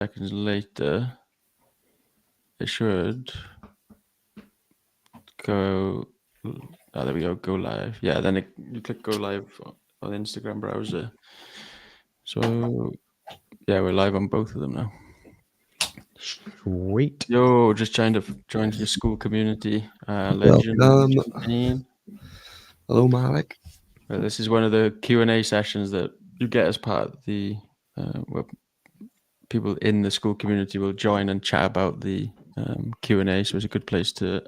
seconds later, it should go. Oh, there we go. Go live. Yeah, then you click go live on the Instagram browser. So yeah, we're live on both of them now. Sweet. Yo, just joined your school community. Legend 15. Hello, Malik. This is one of the Q&A sessions that you get as part of the where people in the school community will join and chat about the Q&A. So it's a good place to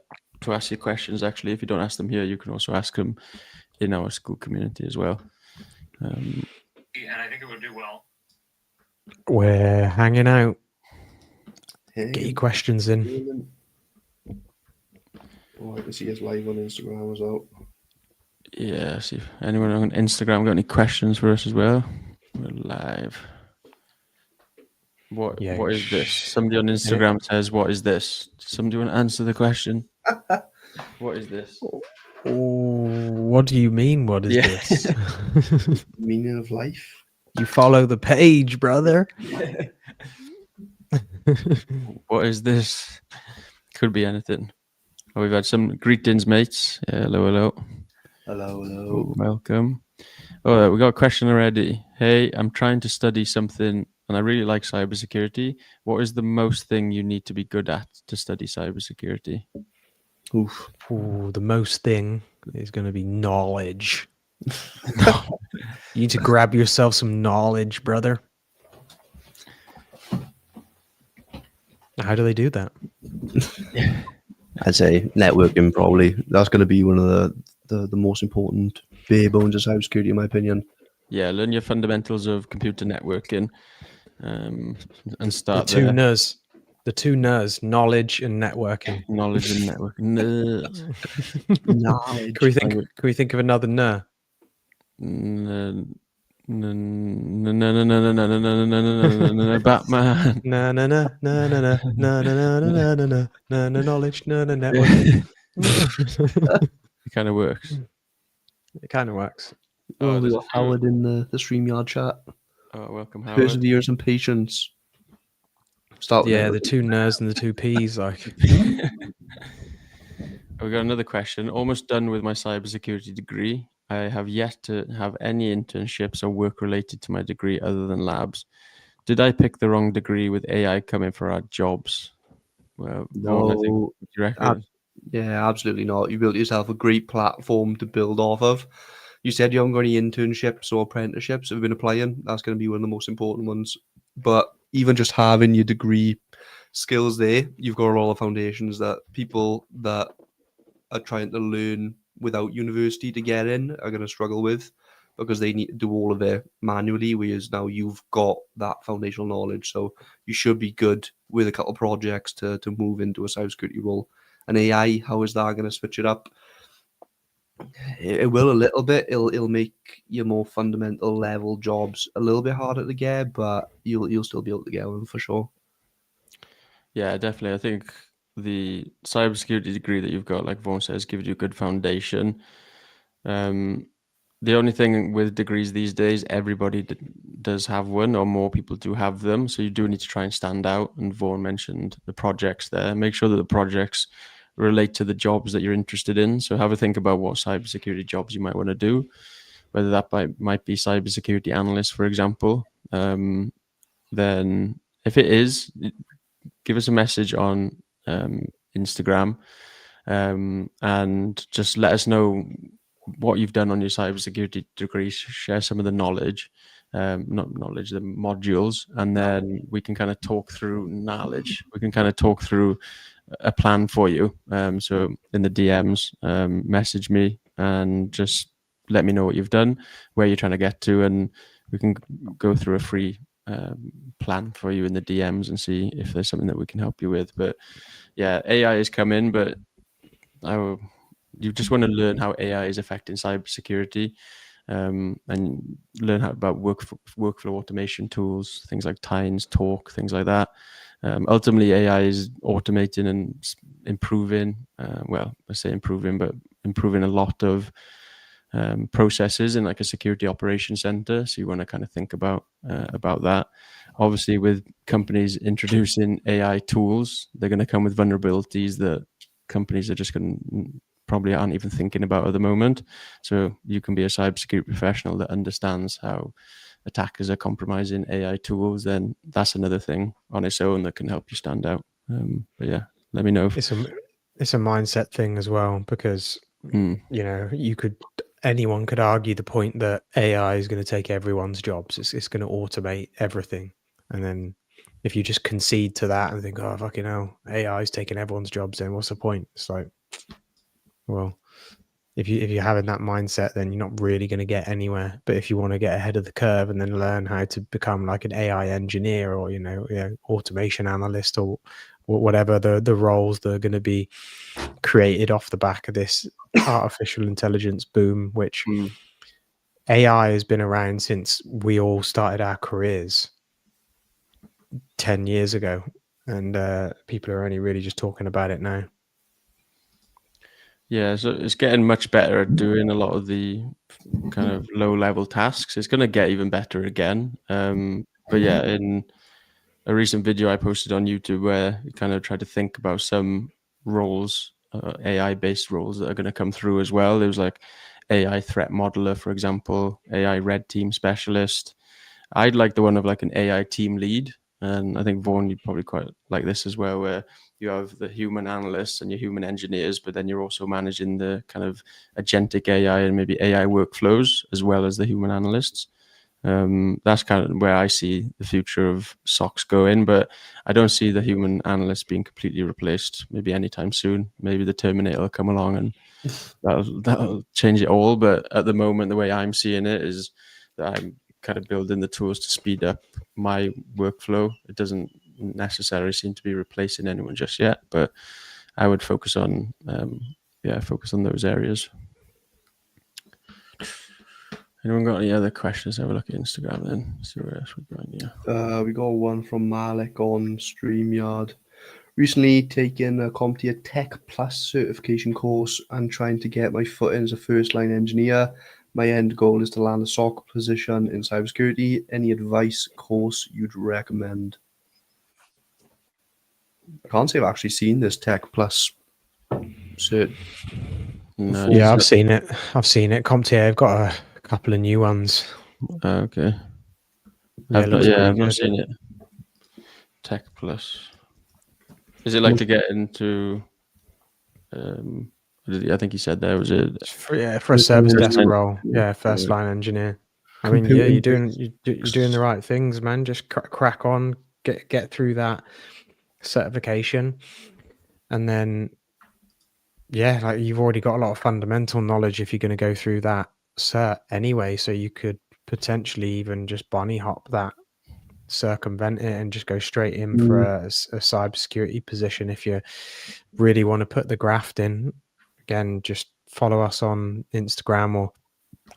ask your questions. Actually, if you don't ask them here, you can also ask them in our school community as well. And I think it would do well. We're hanging out. Hey. Get your questions in. Oh, I can see us live on Instagram as well. Yeah, see if anyone on Instagram got any questions for us as well. We're live. What is this? Somebody on Instagram says, "What is this?" Somebody want to answer the question? What is this? What do you mean? What is this? Meaning of life. You follow the page, brother. What is this? Could be anything. Oh, we've had some greetings, mates. Yeah, hello. Hello. Welcome. Oh, we got a question already. Hey, I'm trying to study something and I really like cybersecurity. What is the most thing you need to be good at to study cybersecurity? Oof. Ooh, the most thing is going to be knowledge. You need to grab yourself some knowledge, brother. How do they do that? I'd say networking probably. That's going to be one of the most important bare bones of cybersecurity, in my opinion. Yeah, learn your fundamentals of computer networking and start the two NERs, knowledge and networking. Knowledge and networking. Knowledge. Can we think of another NER? Batman. Knowledge, networking. It kind of works. It kind of works. Oh, we got Howard in the StreamYard chat. Oh, welcome, Howard. Perseverance and patience. The two NERs and the two Ps. Like, we got another question. Almost done with my cybersecurity degree. I have yet to have any internships or work related to my degree other than labs. Did I pick the wrong degree with AI coming for our jobs? Well, no. Yeah, absolutely not. You built yourself a great platform to build off of. You said you haven't got any internships or apprenticeships have been applying. That's going to be one of the most important ones. But even just having your degree skills there, you've got a lot of foundations that people that are trying to learn without university to get in are going to struggle with because they need to do all of it manually, whereas now you've got that foundational knowledge. So you should be good with a couple of projects to move into a cybersecurity role. And AI, how is that going to switch it up? It will a little bit. It'll make your more fundamental level jobs a little bit harder to get, but you'll still be able to get one for sure. Yeah, definitely. I think the cybersecurity degree that you've got, like Vaughan says, gives you a good foundation. The only thing with degrees these days, everybody does have one, or more people do have them. So you do need to try and stand out. And Vaughan mentioned the projects there. Make sure that the projects relate to the jobs that you're interested in. So have a think about what cybersecurity jobs you might want to do, whether that might be cybersecurity analyst, for example. Then if it is, give us a message on Instagram and just let us know what you've done on your cybersecurity degree. Share some of the knowledge, the modules, and then we can kind of talk through knowledge. We can kind of talk through a plan for you. So in the DMs, message me and just let me know what you've done, where you're trying to get to, and we can go through a free plan for you in the DMs and see if there's something that we can help you with. But yeah, AI is coming, but you just want to learn how AI is affecting cybersecurity, and learn about workflow automation tools, things like Tines, Talk, things like that. Ultimately, AI is automating and improving. Well, I say improving, but improving a lot of processes in like a security operations center. So you want to kind of think about about that. Obviously, with companies introducing AI tools, they're going to come with vulnerabilities that companies are just going to probably aren't even thinking about at the moment. So you can be a cybersecurity professional that understands how attackers are compromising AI tools, then that's another thing on its own that can help you stand out. But yeah, let me know. It's a mindset thing as well, because anyone could argue the point that AI is going to take everyone's jobs. It's going to automate everything, and then if you just concede to that and think, oh fucking hell, AI is taking everyone's jobs, then what's the point? It's like, well, if you're having that mindset, then you're not really going to get anywhere. But if you want to get ahead of the curve and then learn how to become like an AI engineer, or automation analyst, or whatever the roles that are going to be created off the back of this artificial intelligence boom, which AI has been around since we all started our careers 10 years ago, and people are only really just talking about it now. Yeah, so it's getting much better at doing a lot of the kind of low-level tasks. It's going to get even better again. But yeah, in a recent video I posted on YouTube where I kind of tried to think about some roles, AI-based roles that are going to come through as well. There was like AI threat modeler, for example, AI red team specialist. I'd like the one of like an AI team lead. And I think, Vaughan, you'd probably quite like this as well, where you have the human analysts and your human engineers, but then you're also managing the kind of agentic AI and maybe AI workflows as well as the human analysts. That's kind of where I see the future of SOCs going, but I don't see the human analyst being completely replaced maybe anytime soon. Maybe the Terminator will come along and that'll change it all. But at the moment, the way I'm seeing it is that I'm kind of building the tools to speed up my workflow. It doesn't necessarily seem to be replacing anyone just yet, but I would focus on those areas. Anyone got any other questions? Have a look at Instagram then. See what else we've got here. We got one from Malik on StreamYard. Recently taken a CompTIA Tech Plus certification course and trying to get my foot in as a first-line engineer. My end goal is to land a SOC position in cybersecurity. Any advice, course you'd recommend? I can't say I've actually seen this Tech Plus cert. No, Yeah, I've seen it. CompTIA, I've got a couple of new ones. Okay. Yeah, I've not seen it. Tech Plus. Is it like to get into? I think he said there was it for a service desk role. Yeah, first line engineer. I mean, yeah, you're doing the right things, man. Just crack on, get through that certification, and then like you've already got a lot of fundamental knowledge if you're going to go through that cert anyway. So you could potentially even just bunny hop that, circumvent it, and just go straight in for a cybersecurity position if you really want to put the graft in. Again, just follow us on Instagram or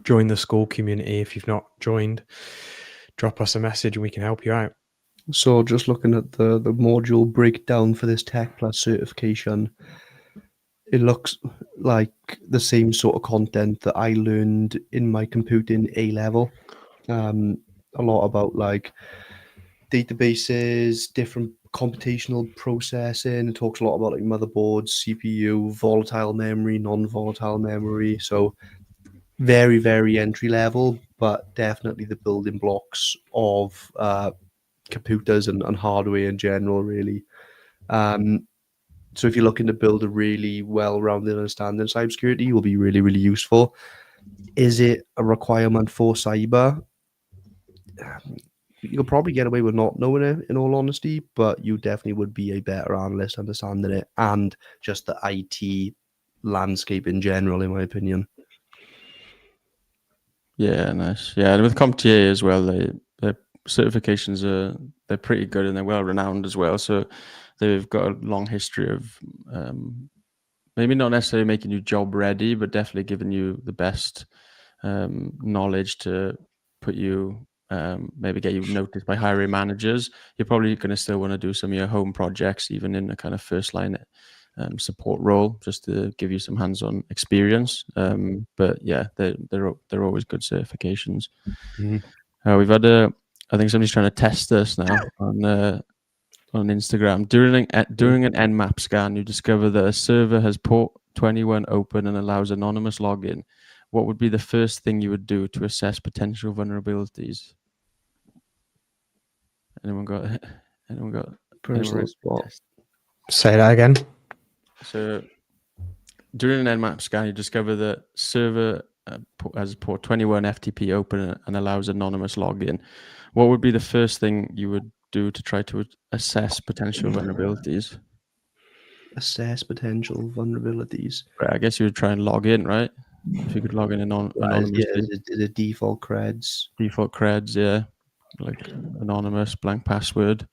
join the school community if you've not joined. Drop us a message and we can help you out. So just looking at the module breakdown for this Tech Plus certification, it looks like the same sort of content that I learned in my computing A level. A lot about like databases, different computational processing. It talks a lot about like motherboards, CPU, volatile memory, non-volatile memory. So very, very entry level, but definitely the building blocks of computers and hardware in general, really. So if you're looking to build a really well-rounded understanding of cybersecurity, it will be really, really useful. Is it a requirement for cyber? You'll probably get away with not knowing it, in all honesty, but you definitely would be a better analyst understanding it and just the IT landscape in general, in my opinion. Yeah, nice. Yeah, and with CompTIA as well, their certifications they're pretty good and they're well renowned as well. So they've got a long history of maybe not necessarily making you job ready, but definitely giving you the best knowledge to put you maybe get you noticed by hiring managers. You're probably going to still want to do some of your home projects, even in a kind of first line support role, just to give you some hands-on experience. But yeah, they're always good certifications. We've had a I think somebody's trying to test us now on Instagram. During an Nmap scan, you discover that a server has port 21 open and allows anonymous login. What would be the first thing you would do to assess potential vulnerabilities? Anyone got Personal spot. Say that again. So during an Nmap scan, you discover that server has port 21 FTP open and allows anonymous login. What would be the first thing you would do to try to assess potential vulnerabilities? Assess potential vulnerabilities. Right, I guess you would try and log in, right? If you could log in anonymously. Is it default creds? Default creds, yeah. Like anonymous, blank password.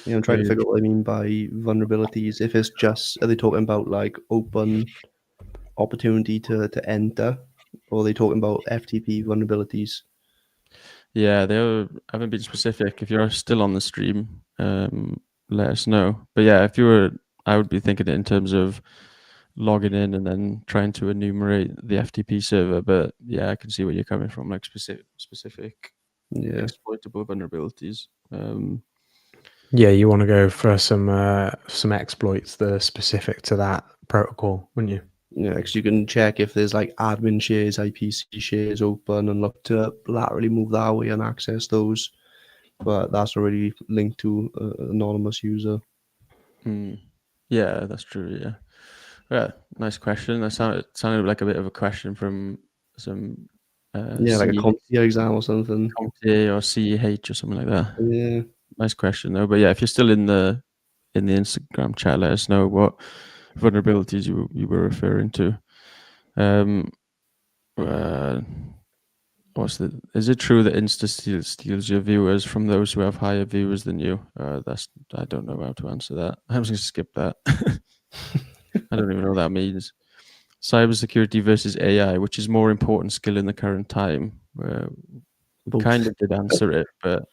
Yeah, I'm trying to figure out what I mean by vulnerabilities. If it's just, are they talking about like open opportunity to enter, or are they talking about FTP vulnerabilities? Yeah, they haven't been specific. If you're still on the stream, let us know. But yeah, if you were, I would be thinking it in terms of logging in and then trying to enumerate the FTP server. But yeah, I can see where you're coming from, like specific exploitable vulnerabilities. Yeah, you want to go for some exploits that are specific to that protocol, wouldn't you? Yeah, because you can check if there's like admin shares, IPC shares open, and look to laterally move that way and access those. But that's already linked to an anonymous user. Yeah, that's true. Yeah. Yeah, nice question. That sounded like a bit of a question from some like a CompTIA exam or something. CompTIA or CEH or something like that. Yeah. Nice question though. But yeah, if you're still in the Instagram chat, let us know what vulnerabilities you were referring to. Is it true that Insta steals your viewers from those who have higher viewers than you? I don't know how to answer that. I'm just gonna skip that. I don't even know what that means. Cybersecurity versus AI, which is more important skill in the current time? We kind of did answer it, but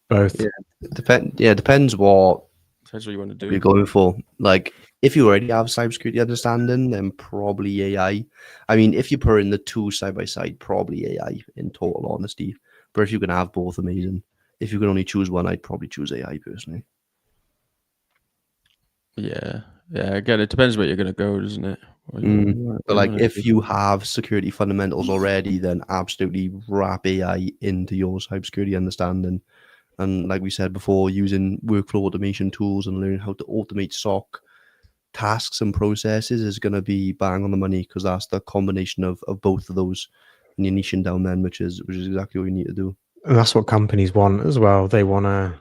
both. Yeah, depends what you want to do. You're going for. Like, if you already have cybersecurity understanding, then probably AI. I mean, if you put in the two side by side, probably AI in total honesty. But if you can have both, amazing. If you can only choose one, I'd probably choose AI personally. Yeah. Again, it depends where you're going to go, doesn't it? But like, if you have security fundamentals already, then absolutely wrap AI into your cybersecurity understanding. And like we said before, using workflow automation tools and learning how to automate SOC tasks and processes is going to be bang on the money, because that's the combination of both of those, and you're niching down then, which is exactly what you need to do. And that's what companies want as well. They want to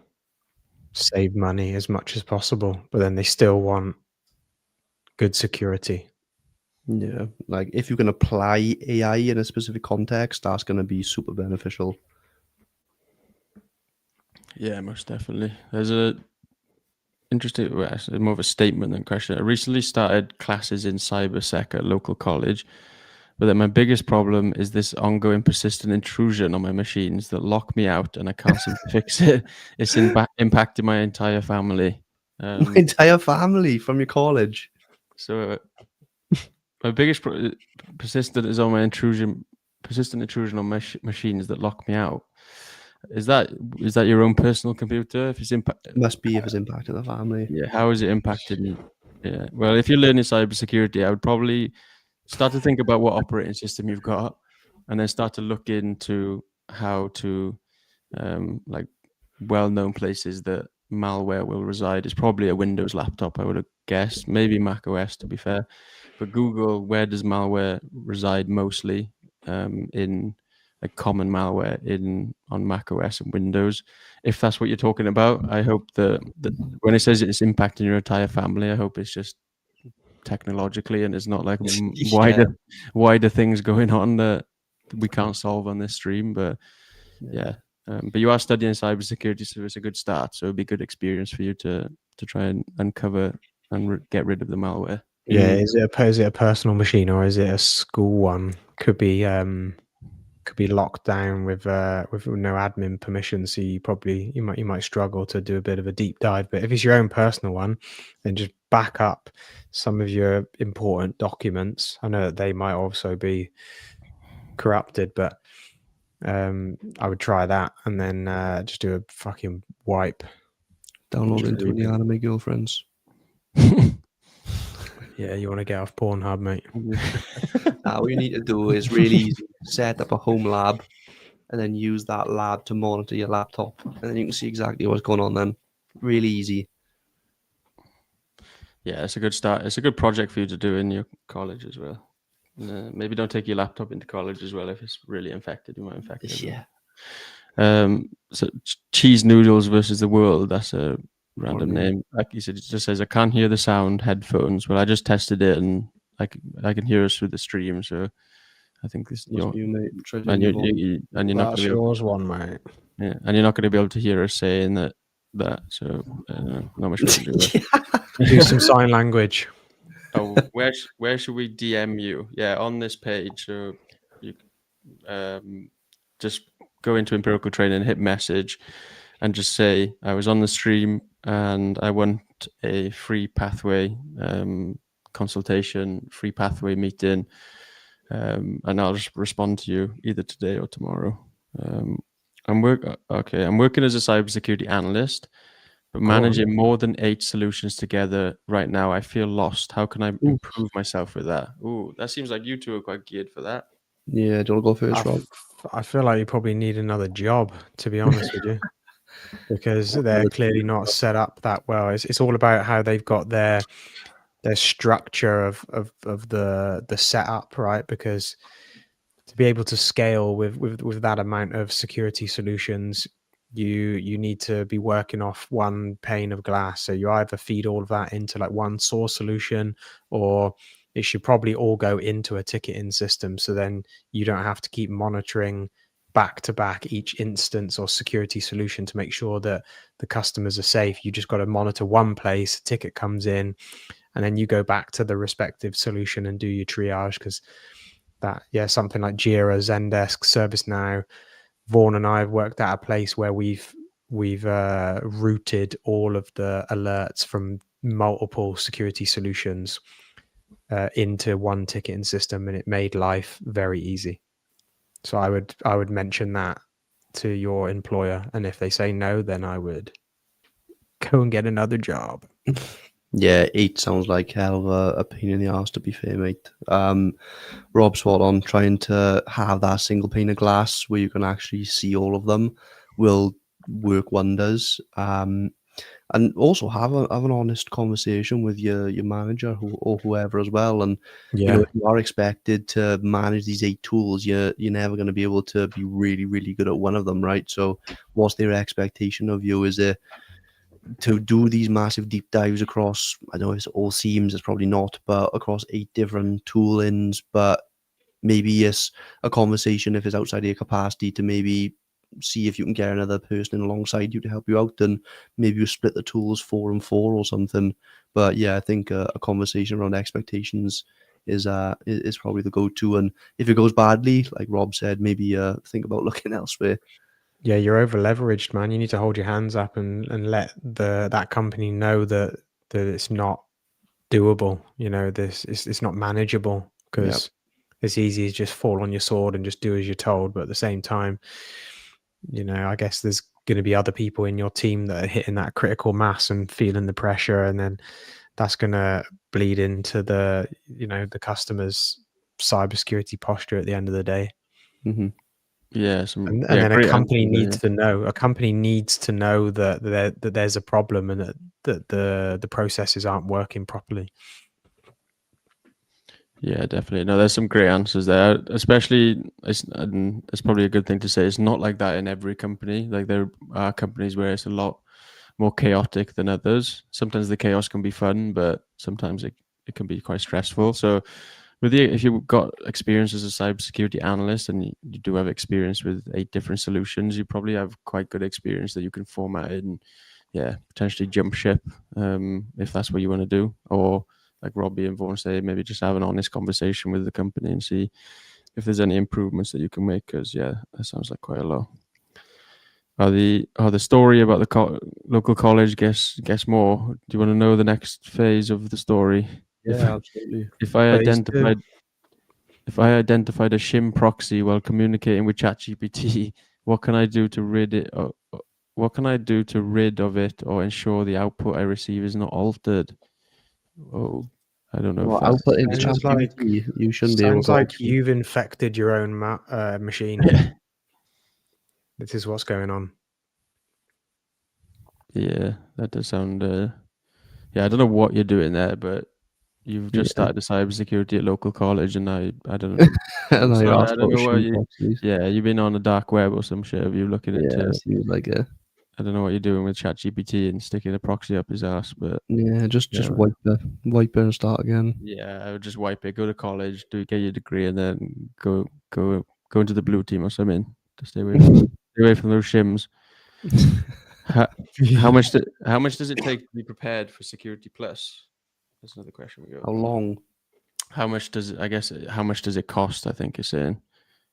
save money as much as possible, but then they still want good security. Yeah, like if you can apply AI in a specific context, that's going to be super beneficial. Yeah, most definitely. There's a interesting, well, actually more of a statement than question. I recently started classes in cybersec at local college, but then my biggest problem is this ongoing persistent intrusion on my machines that lock me out, and I can't seem to fix it. It's impacting my entire family. My entire family from your college. So my biggest persistent intrusion on my machines that lock me out. Is that your own personal computer? If it's must be if it's impacting the family. Yeah, how is it impacting? Yeah, well, if you're learning cybersecurity, I would probably start to think about what operating system you've got, and then start to look into how to like well-known places that malware will reside. Is probably a Windows laptop, I would have guessed, maybe Mac OS to be fair. But Google, where does malware reside mostly? In like common malware on Mac OS and Windows. If that's what you're talking about, I hope that when it says it's impacting your entire family, I hope it's just technologically and it's not like wider things going on that we can't solve on this stream. But but you are studying cybersecurity, so it's a good start. So it'd be a good experience for you to try and uncover and get rid of the malware. Yeah, is it a personal machine or is it a school one? Could be locked down with no admin permission. So you might struggle to do a bit of a deep dive. But if it's your own personal one, then just back up some of your important documents. I know that they might also be corrupted, but I would try that and then just do a fucking wipe. Download into the anime girlfriends. Yeah, you want to get off Pornhub, mate. All you need to do is really easy. Set up a home lab and then use that lab to monitor your laptop. And then you can see exactly what's going on then. Really easy. Yeah, it's a good start. It's a good project for you to do in your college as well. Maybe don't take your laptop into college as well if it's really infected. You might infect it. Yeah. So cheese noodles versus the world. That's a random name. Like you said, it just says I can't hear the sound. Headphones. Well, I just tested it and I can hear us through the stream. So I think this Must be you, mate. and you're not going to be yours one, mate. Yeah, and you're not going to be able to hear us saying that. So not much we can do. Do some sign language. Oh, where should we DM you? Yeah, on this page. So you just go into empirical training, hit message, and just say I was on the stream and I want a free pathway consultation, free pathway meeting, and I'll just respond to you either today or tomorrow. I'm working as a cybersecurity analyst, but managing more than 8 solutions together right now, I feel lost. How can I improve myself with that? Ooh, that seems like you two are quite geared for that. Yeah, do you want to go first, Rob? I feel like you probably need another job, to be honest with you, because they're clearly not set up that well. It's all about how they've got their structure of the setup, right? Because to be able to scale with that amount of security solutions, you need to be working off one pane of glass. So you either feed all of that into like one source solution, or it should probably all go into a ticketing system. So then you don't have to keep monitoring back to back each instance or security solution to make sure that the customers are safe. You just got to monitor one place, a ticket comes in, and then you go back to the respective solution and do your triage. Because something like Jira, Zendesk, ServiceNow, Vaughan and I have worked at a place where we've routed all of the alerts from multiple security solutions into one ticketing system, and it made life very easy. So I would mention that to your employer, and if they say no, then I would go and get another job. Yeah, 8 sounds like hell of a pain in the arse, to be fair, mate. Rob's spot on. Trying to have that single pane of glass where you can actually see all of them will work wonders. And also have an honest conversation with your manager or whoever as well. And you know, if you are expected to manage these 8 tools, you're never going to be able to be really, really good at one of them, right? So what's their expectation of you? Is it to do these massive deep dives across, I know it's all seams, it's probably not, but across 8 different toolings, but maybe it's a conversation if it's outside of your capacity to maybe see if you can get another person alongside you to help you out, and maybe you split the tools 4 and 4 or something. But yeah, I think a conversation around expectations is probably the go-to. And if it goes badly, like Rob said, maybe think about looking elsewhere. Yeah, you're over leveraged, man. You need to hold your hands up and let that company know that it's not doable. You know, it's not manageable, because it's easy to just fall on your sword and just do as you're told. But at the same time, you know, I guess there's going to be other people in your team that are hitting that critical mass and feeling the pressure, and then that's going to bleed into the customer's cybersecurity posture at the end of the day. Mm-hmm. Yeah, and then a company needs to know. A company needs to know that there's a problem and that the processes aren't working properly. Yeah, definitely. No, there's some great answers there. Especially, it's probably a good thing to say. It's not like that in every company. Like there are companies where it's a lot more chaotic than others. Sometimes the chaos can be fun, but sometimes it can be quite stressful. So if you've got experience as a cybersecurity analyst and you do have experience with 8 different solutions, you probably have quite good experience that you can format it and potentially jump ship if that's what you want to do. Or like Robbie and Vaughan say, maybe just have an honest conversation with the company and see if there's any improvements that you can make, because that sounds like quite a lot. The story about the local college, guess more. Do you want to know the next phase of the story? Yeah, absolutely. If I identified if I identified a shim proxy while communicating with ChatGPT, what can I do to rid it? What can I do to rid of it or ensure the output I receive is not altered? Oh, I don't know Well, if that's. output into Sounds ChatGPT, you shouldn't be able Sounds to. like you've infected your own machine. This is what's going on. Yeah, that does sound. Yeah, I don't know what you're doing there, but you've just Yeah. started cybersecurity at local college, and I don't know. And I Sorry, I asked don't about know what shim you. proxies. Yeah, you've been on the dark web or some shit. Have you looking Yeah, into? seems like it. I don't know what you're doing with ChatGPT and sticking a proxy up his ass, but Yeah, just yeah, wipe it and start again. yeah, I would just wipe it. Go to college, get your degree, and then go into the blue team or something to stay away from those shims. How much? How much does it take to be prepared for Security Plus? That's another question we How got. long? How much does it? I guess how much does it cost? I think you're saying,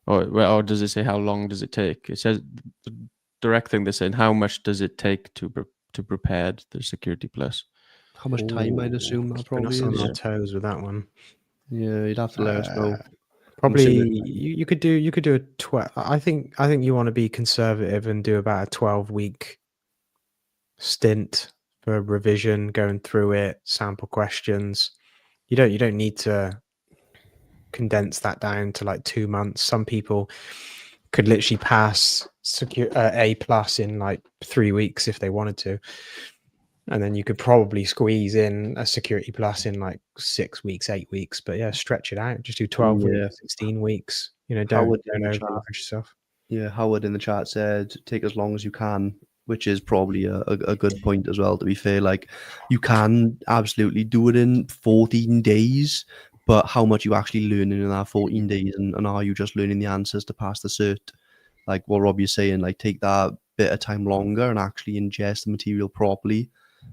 or does it say how long does it take? It says the direct thing they're saying. How much does it take to prepare the Security Plus? How much time I'd assume that Keeping probably us on is. our toes with that one. Yeah, you'd have to let us know. Probably assuming- you could do a 12. I think you want to be conservative and do about a 12-week stint for revision, going through it, sample questions. You don't need to condense that down to like 2 months. Some people could literally pass A plus in like 3 weeks if they wanted to. And then you could probably squeeze in a security plus in like 6 weeks, 8 weeks. But yeah, stretch it out. Just do 12 Yeah. weeks, 16 weeks. Don't Howard in the chat. overleverage yourself. Yeah, Howard in the chat said, take as long as you can, which is probably a good point as well, to be fair. Like, you can absolutely do it in 14 days, but how much you actually learning in that 14 days, and are you just learning the answers to pass the cert? Like what Robbie's saying, like take that bit of time longer and actually ingest the material properly,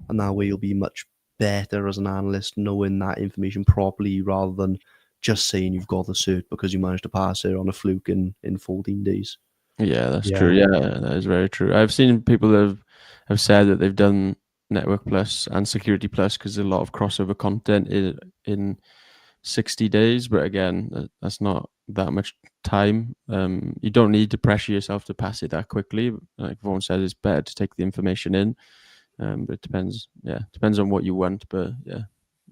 and that way you'll be much better as an analyst knowing that information properly rather than just saying you've got the cert because you managed to pass it on a fluke in 14 days. Yeah, that's true. Yeah, that is very true. I've seen people that have said that they've done Network Plus and Security Plus because there's a lot of crossover content in 60 days. But again, that's not that much time. You don't need to pressure yourself to pass it that quickly. Like Vaughan said, it's better to take the information in. But it depends. Yeah, depends on what you want. But yeah,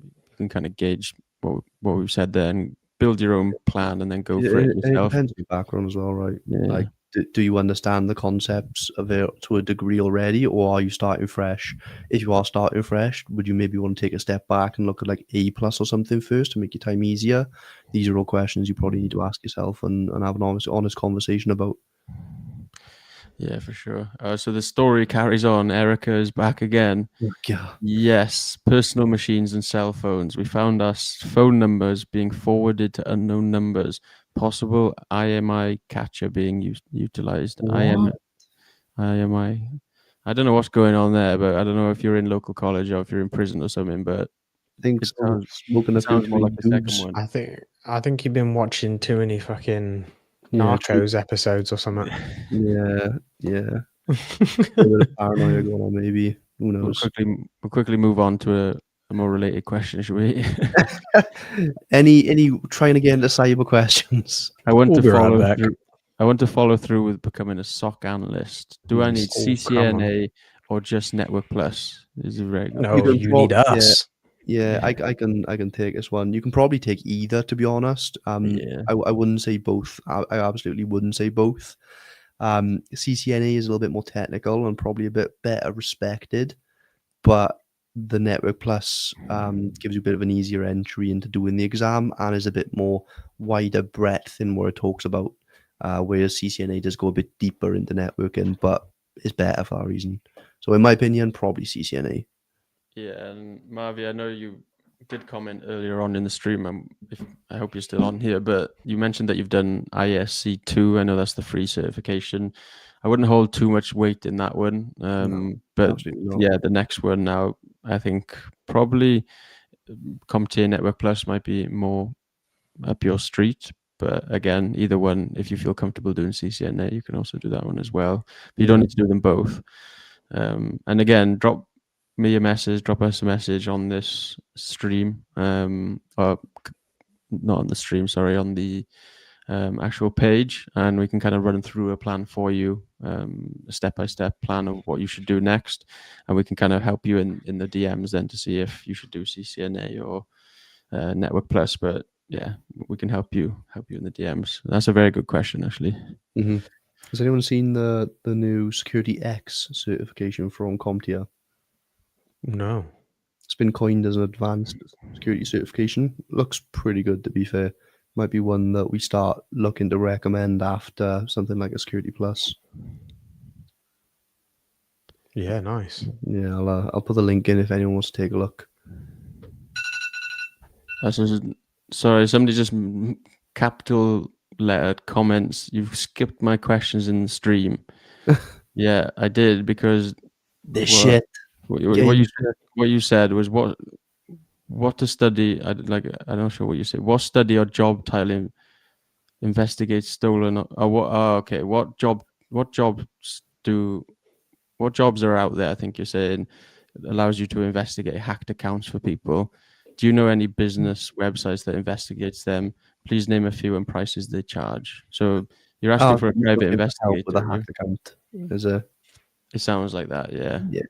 you can kind of gauge what we've said there and build your own plan and then go for it It yourself. depends on your background as well, right? Yeah. Like, do you understand the concepts of it to a degree already, or are you starting fresh? If you are starting fresh, would you maybe want to take a step back and look at like A plus or something first to make your time easier? These are all questions you probably need to ask yourself and have an honest conversation about. Yeah, for sure. So the story carries on. Erica is back again. Yeah. Yes, personal machines and cell phones. We found our phone numbers being forwarded to unknown numbers. Possible IMI catcher being utilized. IMI. I don't know what's going on there, but I don't know if you're in local college or if you're in prison or something. But I think it so. Smoking a few sounds more like the second dubs. one. I think you've been watching too many fucking Yeah, Narcos episodes or something. Yeah. A bit of paranoia going on, maybe. Who knows? We'll quickly move on to a more related question, should we? Any trying to get into cyber questions? I want We'll to be right follow back. through. I want to follow through with becoming a SOC analyst. Do I need Oh, come on. CCNA or just Network Plus? This is very good. No, You can you need us. Yeah, I can take this one. You can probably take either, to be honest. Yeah. I wouldn't say both. I absolutely wouldn't say both. CCNA is a little bit more technical and probably a bit better respected, but the Network Plus gives you a bit of an easier entry into doing the exam and is a bit more wider breadth in what it talks about, whereas CCNA does go a bit deeper into networking, but is better for that reason. So in my opinion, probably CCNA. Yeah, and Marvi, I know you did comment earlier on in the stream. I hope you're still on here, but you mentioned that you've done ISC2. I know that's the free certification. I wouldn't hold too much weight in that one. But absolutely not. yeah, the next one now, I think probably CompTIA Network Plus might be more up your street. But again, either one, if you feel comfortable doing CCNA, you can also do that one as well. But you don't need to do them both. And again, drop us a message on this stream, or not on the stream, sorry, on the actual page, and we can kind of run through a plan for you, a step-by-step plan of what you should do next, and we can kind of help you in the DMs then to see if you should do CCNA or Network Plus. But yeah, we can help you in the DMs. That's a very good question, actually. Mm-hmm. Has anyone seen the new Security X certification from CompTIA? No. It's been coined as an advanced security certification. Looks pretty good, to be fair. Might be one that we start looking to recommend after something like a Security Plus. Yeah, nice. Yeah, I'll put the link in if anyone wants to take a look. Sorry, somebody just capital lettered comments. You've skipped my questions in the stream. Yeah, I did, because Shit. What you said was what to study. I'm not sure what you said. What study or job title investigates stolen or what? Okay, what jobs are out there? I think you're saying allows you to investigate hacked accounts for people. Do you know any business websites that investigates them? Please name a few and prices they charge. So you're asking for a private investigator with a hacked account. It sounds like that, yeah. Yeah,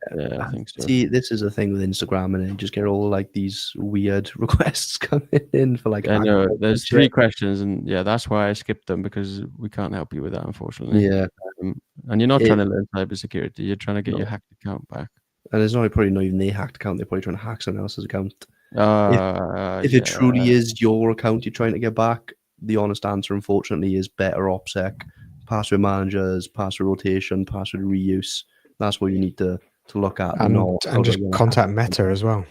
I think so. See, this is a thing with Instagram, and you just get all like these weird requests coming in for like. I know there's 3 questions, and yeah, that's why I skipped them, because we can't help you with that, unfortunately. Yeah, and you're not trying to learn cybersecurity; you're trying to get your hacked account back. And it's probably not even their hacked account; they're probably trying to hack someone else's account. If it truly is your account you're trying to get back, the honest answer, unfortunately, is better OPSEC, password managers, password rotation, password reuse. That's what you need to look at. And just contact Meta as well.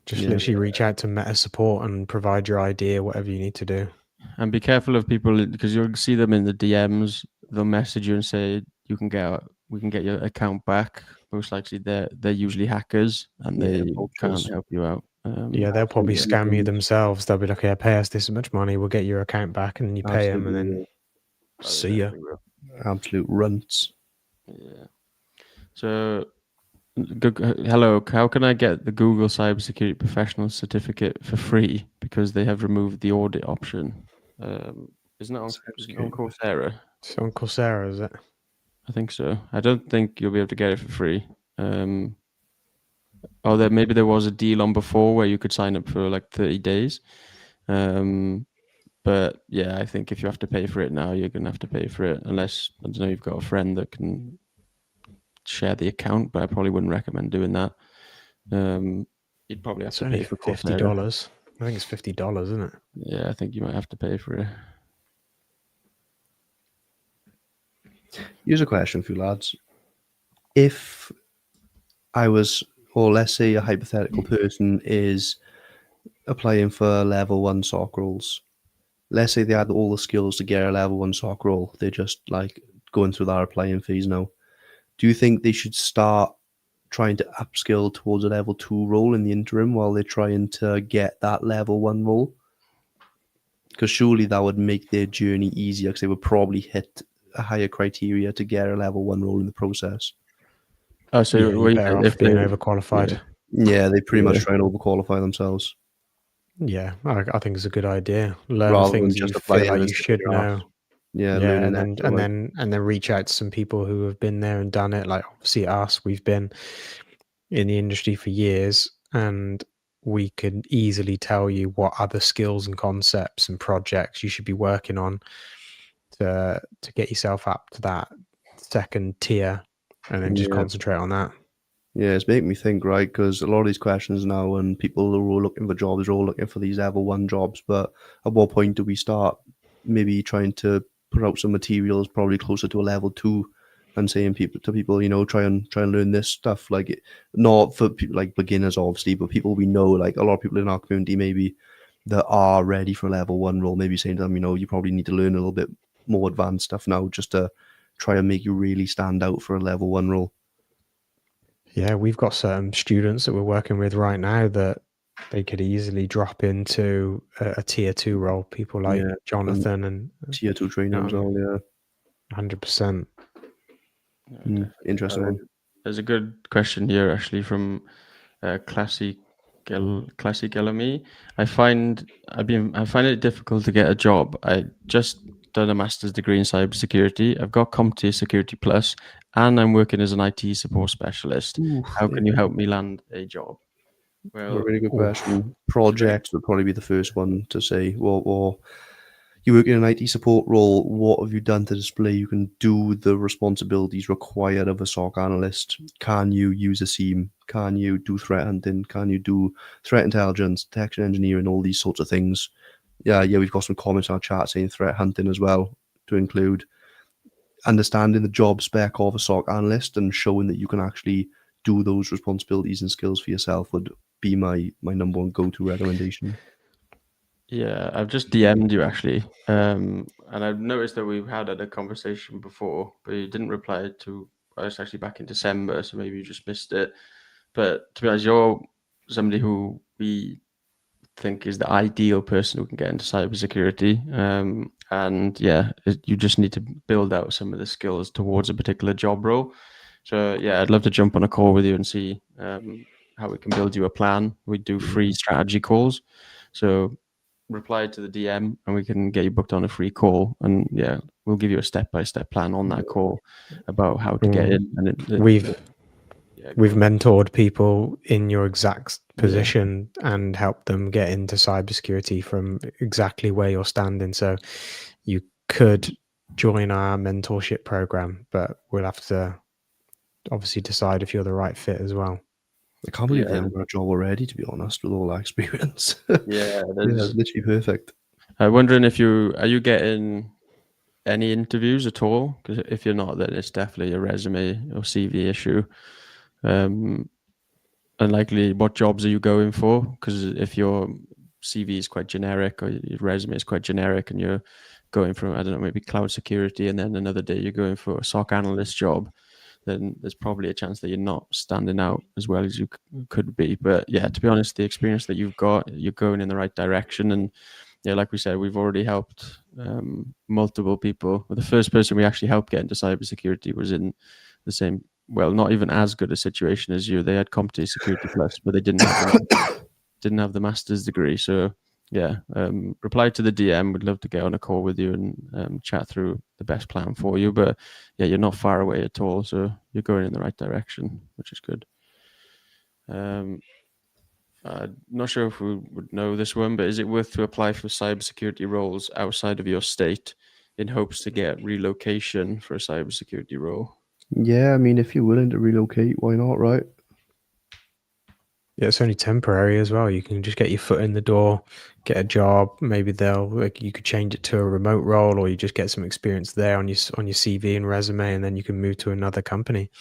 Just literally reach out to Meta support and provide your idea, whatever you need to do. And be careful of people, because you'll see them in the DMs. They'll message you and say we can get your account back. Most likely they're usually hackers, and they can't help you out. They'll probably scam you themselves. They'll be like, "Yeah, pay us this much money, we'll get your account back," and then you pay them, and then see ya. Absolute runts. Yeah. So, hello. How can I get the Google Cybersecurity Professional Certificate for free? Because they have removed the audit option. Isn't it on Coursera? It's on Coursera, is it? I think so. I don't think you'll be able to get it for free. Maybe there was a deal on before where you could sign up for like 30 days. But yeah, I think if you have to pay for it now, you're going to have to pay for it, unless, I don't know, you've got a friend that can share the account, but I probably wouldn't recommend doing that. You'd probably have to pay for $50. I think it's $50, isn't it? Yeah, I think you might have to pay for it. Here's a question for you lads. If I was, or let's say a hypothetical person is applying for level 1 SOC roles. Let's say they had all the skills to get a level 1 SOC role. They're just like going through that applying phase now. Do you think they should start trying to upskill towards a level 2 role in the interim while they're trying to get that level 1 role? Because surely that would make their journey easier, because they would probably hit a higher criteria to get a level 1 role in the process. Oh, so you're better off being overqualified. Yeah, they pretty much try and overqualify themselves. Yeah, I think it's a good idea. Learn Rather things than just you feel apply like you should know. Yeah, and then reach out to some people who have been there and done it. Like obviously us, we've been in the industry for years, and we can easily tell you what other skills and concepts and projects you should be working on to get yourself up to that second tier, and then just concentrate on that. Yeah, it's making me think, right? Because a lot of these questions now, and people who are all looking for jobs are all looking for these level 1 jobs. But at what point do we start maybe trying to put out some materials probably closer to a level 2 and saying to people, try and learn this stuff, like not for people like beginners, obviously, but people we know, like a lot of people in our community maybe that are ready for a level 1 role, maybe saying to them, you probably need to learn a little bit more advanced stuff now just to try and make you really stand out for a level 1 role. Yeah, we've got certain students that we're working with right now that they could easily drop into a tier 2 role. People like Jonathan and tier 2 training as well. Yeah, 100%. Interesting one. There's a good question here actually from Classy classic LME. I find it difficult to get a job. I just done a master's degree in cybersecurity. I've got CompTIA Security Plus, and I'm working as an IT support specialist. How can you help me land a job? A Well, really good oof. question. Projects would probably be the first one to say, well, you work in an IT support role. What have you done to display you can do the responsibilities required of a SOC analyst? Can you use a SIEM? Can you do threat hunting? Can you do threat intelligence, detection engineering, all these sorts of things? Yeah, we've got some comments in our chat saying threat hunting as well, to include understanding the job spec of a SOC analyst and showing that you can actually do those responsibilities and skills for yourself would be my number one go-to recommendation. yeah, I've just DM'd you actually, and I've noticed that we've had a conversation before, but you didn't reply to us actually back in December, so maybe you just missed it. But to be honest, you're somebody who we think is the ideal person who can get into cybersecurity. And yeah, you just need to build out some of the skills towards a particular job role. So yeah, I'd love to jump on a call with you and see how we can build you a plan. We do free strategy calls. So reply to the DM and we can get you booked on a free call. And yeah, we'll give you a step-by-step plan on that call about how to get in. And We've go on. mentored people in your exact position and helped them get into cybersecurity from exactly where you're standing. So you could join our mentorship program, but we'll have to obviously decide if you're the right fit as well. I can't believe they haven't got a job already, to be honest, with all that experience. Yeah, It's literally perfect. I'm wondering if are you getting any interviews at all? Because if you're not, then it's definitely a resume or CV issue. And likely, what jobs are you going for? Because if your CV is quite generic or your resume is quite generic and you're going from, I don't know, maybe cloud security, and then another day you're going for a SOC analyst job, then there's probably a chance that you're not standing out as well as you could be. But yeah, to be honest, the experience that you've got, you're going in the right direction. And yeah, like we said, we've already helped multiple people. Well, the first person we actually helped get into cybersecurity was in the same, well, not even as good a situation as you. They had CompTIA Security Plus, but they didn't have the master's degree. So yeah, reply to the DM. We'd love to get on a call with you and chat through the best plan for you. But yeah, you're not far away at all, so you're going in the right direction, which is good. I'm not sure if we would know this one, but is it worth to apply for cybersecurity roles outside of your state in hopes to get relocation for a cybersecurity role? Yeah, I mean, if you're willing to relocate, why not, right? Yeah, it's only temporary as well. You can just get your foot in the door, get a job. Maybe you could change it to a remote role, or you just get some experience there on your CV and resume, and then you can move to another company.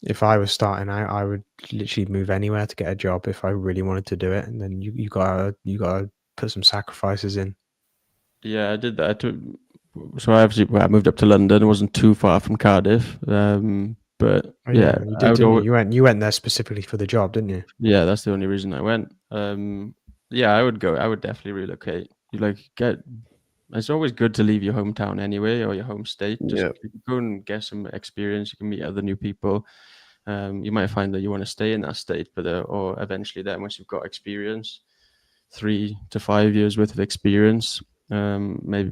If I was starting out, I would literally move anywhere to get a job if I really wanted to do it. And then you gotta put some sacrifices in. Yeah, I did that. So I moved up to London. It wasn't too far from Cardiff. But Oh, yeah, you did, didn't you? You went there specifically for the job, didn't you? Yeah, that's the only reason I went. Yeah, I would go. I would definitely relocate. It's always good to leave your hometown anyway, or your home state. Just go and get some experience. You can meet other new people. You might find that you want to stay in that state, but or eventually, then once you've got experience, 3 to 5 years worth of experience, maybe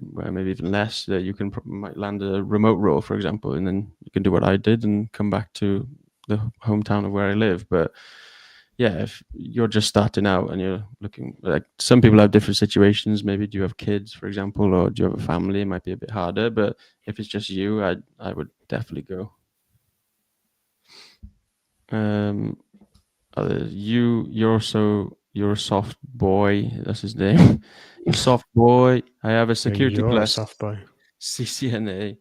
even less, that you might land a remote role, for example, and then you can do what I did and come back to the hometown of where I live. But yeah, if you're just starting out and you're looking, like, some people have different situations. Maybe do you have kids, for example, or do you have a family? It might be a bit harder. But if it's just you, I would definitely go. You're a soft boy. That's his name. You're a soft boy. I have a security You're plus a soft boy. CCNA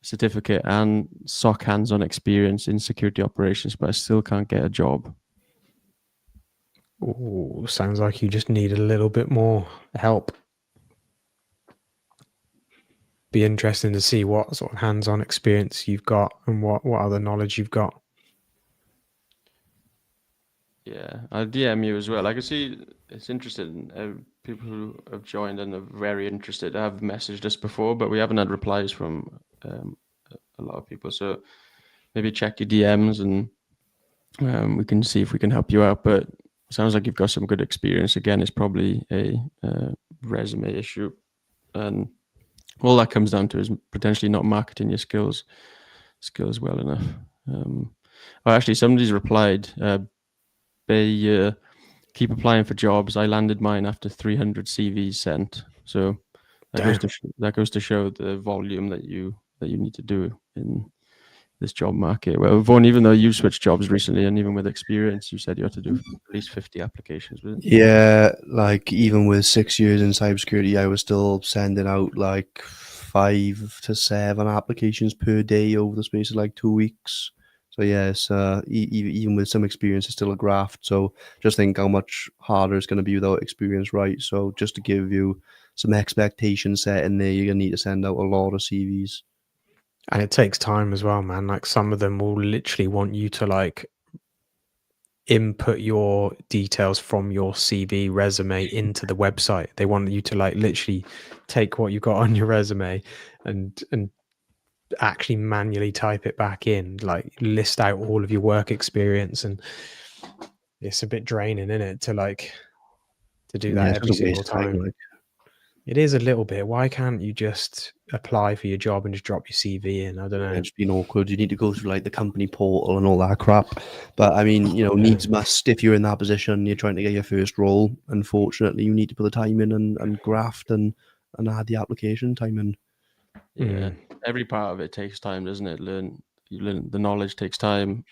certificate and SOC hands-on experience in security operations, but I still can't get a job. Oh, sounds like you just need a little bit more help. Be interesting to see what sort of hands-on experience you've got and what other knowledge you've got. Yeah, I'll DM you as well. I can see it's interesting. People who have joined and are very interested have messaged us before, but we haven't had replies from a lot of people. So maybe check your DMs and we can see if we can help you out. But it sounds like you've got some good experience. Again, it's probably a resume issue, and all that comes down to is potentially not marketing your skills well enough. Actually, somebody's replied, keep applying for jobs. I landed mine after 300 CVs sent. So that goes to show the volume that you need to do in this job market. Well, Vaughan, even though you switched jobs recently, and even with experience, you said you had to do at least 50 applications. Yeah, like even with 6 years in cybersecurity, I was still sending out like 5 to 7 applications per day over the space of like 2 weeks. So yes, even with some experience, it's still a graft. So just think how much harder it's going to be without experience, right? So just to give you some expectation set in there, you're going to need to send out a lot of CVs. And it takes time as well, man. Like some of them will literally want you to like input your details from your CV resume into the website. They want you to like literally take what you got on your resume and actually manually type it back in, like list out all of your work experience. And it's a bit draining, isn't it, to do that every single time. Like. It is a little bit. Why can't you just apply for your job and just drop your CV in? I don't know. It's been awkward. You need to go through like the company portal and all that crap. But I mean, needs must. If you're in that position, you're trying to get your first role. Unfortunately, you need to put the time in and graft and add the application time in. Yeah, every part of it takes time, doesn't it? You learn the knowledge takes time.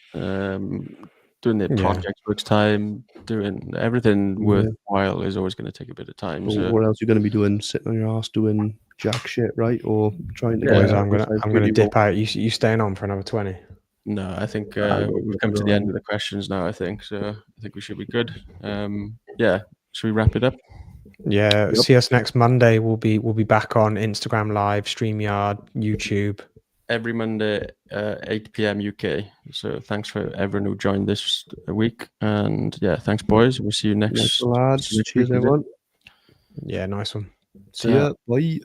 Doing the project takes time. Doing everything worthwhile is always going to take a bit of time. So what else are you going to be doing? Sitting on your ass doing jack shit, right? Or trying to Boys, I'm gonna dip out. You staying on for another 20? No, I think we've come to the end of the questions now. I think so. I think we should be good. Yeah, should we wrap it up? Yeah. Yep. See us next Monday. We'll be back on Instagram Live, StreamYard, YouTube. Every Monday, 8 p.m. UK. So thanks for everyone who joined this week. And yeah, thanks, boys. We'll see you next. Lads. Cheers, everyone. Yeah, nice one. See ya. Bye.